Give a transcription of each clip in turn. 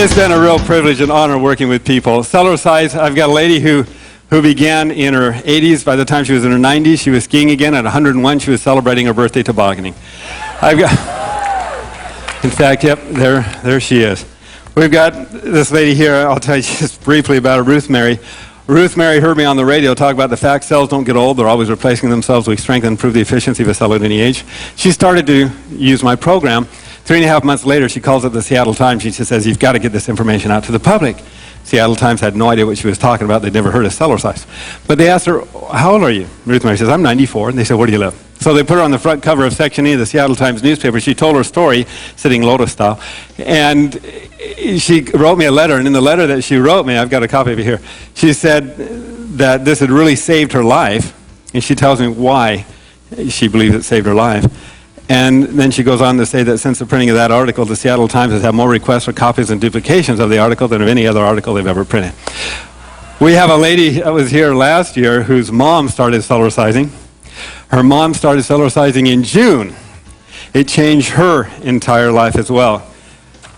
It's been a real privilege and honor working with people. Cellercise, I've got a lady who began in her 80s. By the time she was in her 90s, she was skiing again. At 101, she was celebrating her birthday tobogganing. In fact, yep, there she is. We've got this lady here. I'll tell you just briefly about her, Ruth Mary. Ruth Mary heard me on the radio talk about the fact cells don't get old. They're always replacing themselves. We strengthen and improve the efficiency of a cell at any age. She started to use my program. 3.5 months later, she calls up the Seattle Times. She just says, you've got to get this information out to the public. Seattle Times had no idea what she was talking about. They'd never heard of Cellercise. But they asked her, how old are you? Ruth Mary says, I'm 94. And they said, where do you live? So they put her on the front cover of Section E of the Seattle Times newspaper. She told her story, sitting lotus style. And she wrote me a letter. And in the letter that she wrote me, I've got a copy of it here, she said that this had really saved her life. And she tells me why she believes it saved her life. And then she goes on to say that since the printing of that article, the Seattle Times has had more requests for copies and duplications of the article than of any other article they've ever printed. We have a lady that was here last year whose mom started Cellercising. Her mom started Cellercising in June. It changed her entire life as well.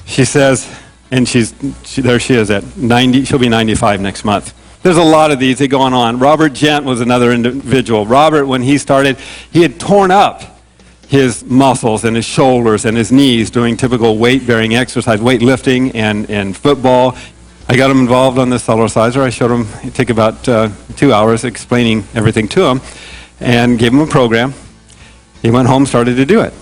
She says, and there she is at 90, she'll be 95 next month. There's a lot of these that go on. Robert Gent was another individual. Robert, when he started, he had torn up his muscles and his shoulders and his knees doing typical weight-bearing exercise, weightlifting and football. I got him involved on the Cellerciser. I showed him, it took about 2 hours explaining everything to him and gave him a program. He went home, started to do it.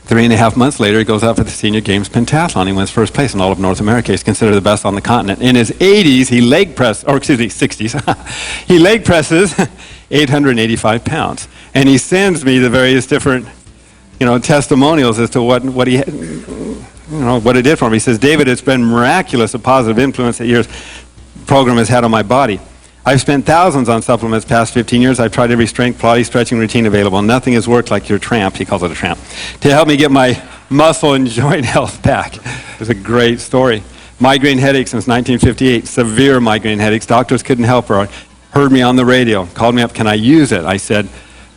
3.5 months later, he goes out for the Senior Games Pentathlon. He wins first place in all of North America. He's considered the best on the continent. In his 80s, he leg presses, or excuse me, 60s, he leg presses 885 pounds. And he sends me the various different, testimonials as to what he, what it did for him. He says, David, it's been miraculous, a positive influence that your program has had on my body. I've spent thousands on supplements past 15 years. I've tried every strength, Pilates, stretching routine available. Nothing has worked like your tramp, he calls it a tramp, to help me get my muscle and joint health back. It's a great story. Migraine headaches since 1958, severe migraine headaches. Doctors couldn't help her. Heard me on the radio, called me up, can I use it? I said,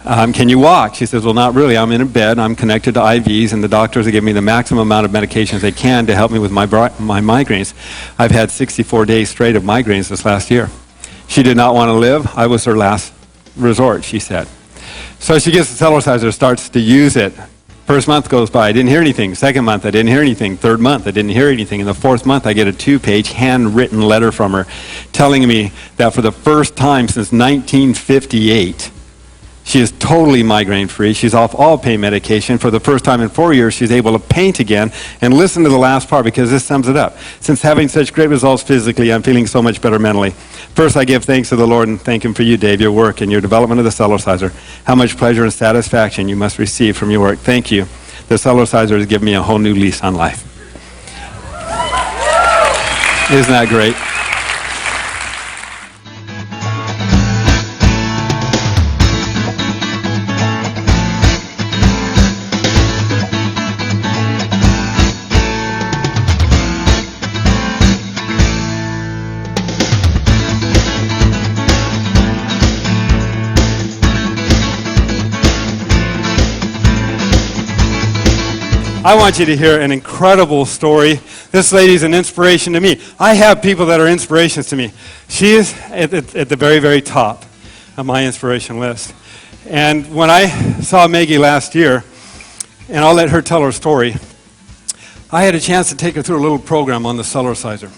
can you walk? She says, well, not really. I'm in a bed. I'm connected to IVs, and the doctors are giving me the maximum amount of medications they can to help me with my migraines. I've had 64 days straight of migraines this last year. She did not want to live. I was her last resort, she said. So she gets the Cellerciser, starts to use it. First month goes by, I didn't hear anything. Second month, I didn't hear anything. Third month, I didn't hear anything. In the fourth month, I get a 2-page handwritten letter from her telling me that for the first time since 1958, she is totally migraine-free. She's off all pain medication. For the first time in 4 years, she's able to paint again. And listen to the last part, because this sums it up. Since having such great results physically, I'm feeling so much better mentally. First, I give thanks to the Lord and thank Him for you, Dave, your work and your development of the Cellerciser. How much pleasure and satisfaction you must receive from your work. Thank you. The Cellerciser has given me a whole new lease on life. Isn't that great? I want you to hear an incredible story. This lady's an inspiration to me. I have people that are inspirations to me. She is at the very, very top of my inspiration list. And when I saw Maggie last year, and I'll let her tell her story, I had a chance to take her through a little program on the Cellerciser.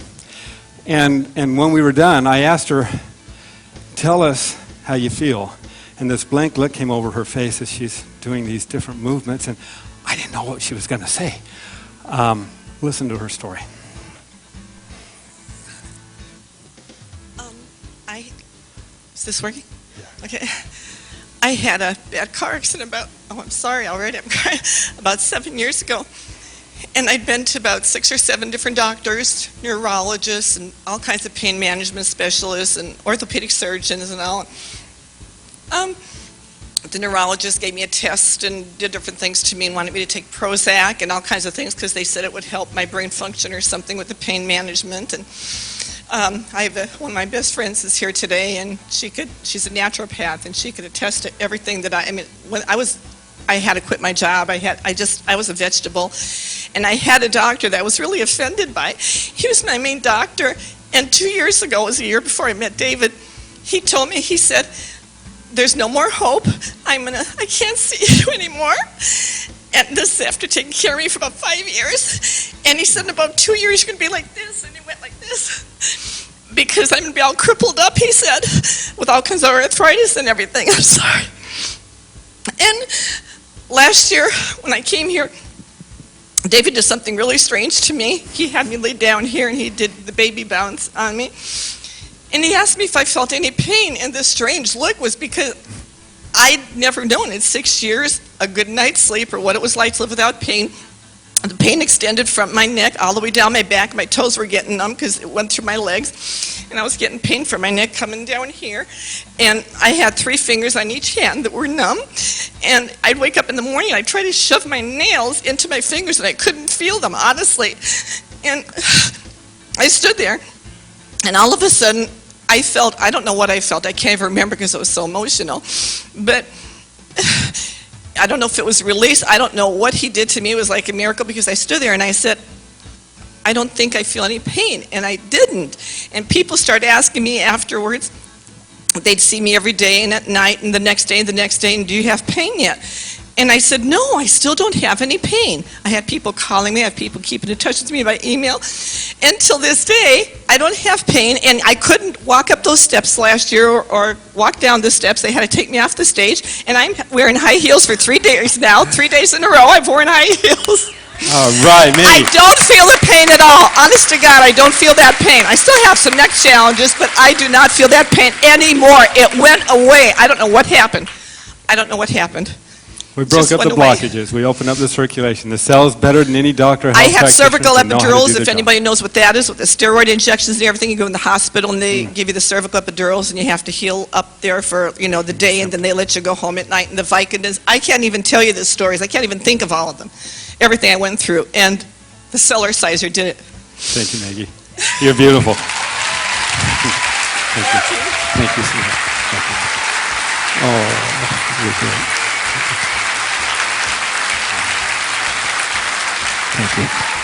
And when we were done, I asked her, tell us how you feel. And this blank look came over her face as she's doing these different movements. And I didn't know what she was going to say. Listen to her story. Is this working? Yeah. Okay. I had a bad car accident I'm sorry already, I'm crying, about 7 years ago. And I'd been to about 6 or 7 different doctors, neurologists, and all kinds of pain management specialists, and orthopedic surgeons and all. The neurologist gave me a test and did different things to me and wanted me to take Prozac and all kinds of things because they said it would help my brain function or something with the pain management. And I have one of my best friends is here today, and she's a naturopath, and she could attest to everything that when I was I had to quit my job. I was a vegetable. And I had a doctor that I was really offended by. He was my main doctor. And 2 years ago, it was a year before I met David, he told me, he said, there's no more hope. I can't see you anymore. And this after taking care of me for about 5 years. And he said, in about 2 years, you're going to be like this. And he went like this. Because I'm going to be all crippled up, he said, with all kinds of arthritis and everything. I'm sorry. And last year, when I came here, David did something really strange to me. He had me lay down here, and he did the baby bounce on me. And he asked me if I felt any pain. And this strange look was because I'd never known in 6 years a good night's sleep or what it was like to live without pain. The pain extended from my neck all the way down my back. My toes were getting numb because it went through my legs. And I was getting pain from my neck coming down here. And I had 3 fingers on each hand that were numb. And I'd wake up in the morning and I'd try to shove my nails into my fingers and I couldn't feel them, honestly. And I stood there and all of a sudden I felt, I don't know what I felt. I can't even remember because it was so emotional. But I don't know if it was release. I don't know what he did to me. It was like a miracle because I stood there and I said, I don't think I feel any pain. And I didn't. And people started asking me afterwards. They'd see me every day and at night and the next day and the next day, and do you have pain yet? And I said, no, I still don't have any pain. I had people calling me. I have people keeping in touch with me by email. Until this day, I don't have pain, and I couldn't walk up those steps last year or walk down the steps. They had to take me off the stage, and I'm wearing high heels for 3 days now. 3 days in a row, I've worn high heels. All right, Maggie. I don't feel the pain at all. Honest to God, I don't feel that pain. I still have some neck challenges, but I do not feel that pain anymore. It went away. I don't know what happened. I don't know what happened. We broke up the blockages. We opened up the circulation. The cell's better than any doctor. I have cervical epidurals, if anybody knows what that is, with the steroid injections and everything. You go in the hospital and they give you the cervical epidurals and you have to heal up there for, the day, and then they let you go home at night. And the Vicodins, I can't even tell you the stories. I can't even think of all of them. Everything I went through. And the Cellerciser did it. Thank you, Maggie. You're beautiful. Thank you. Thank you so much. Thank you. Oh, you're great. Thank you.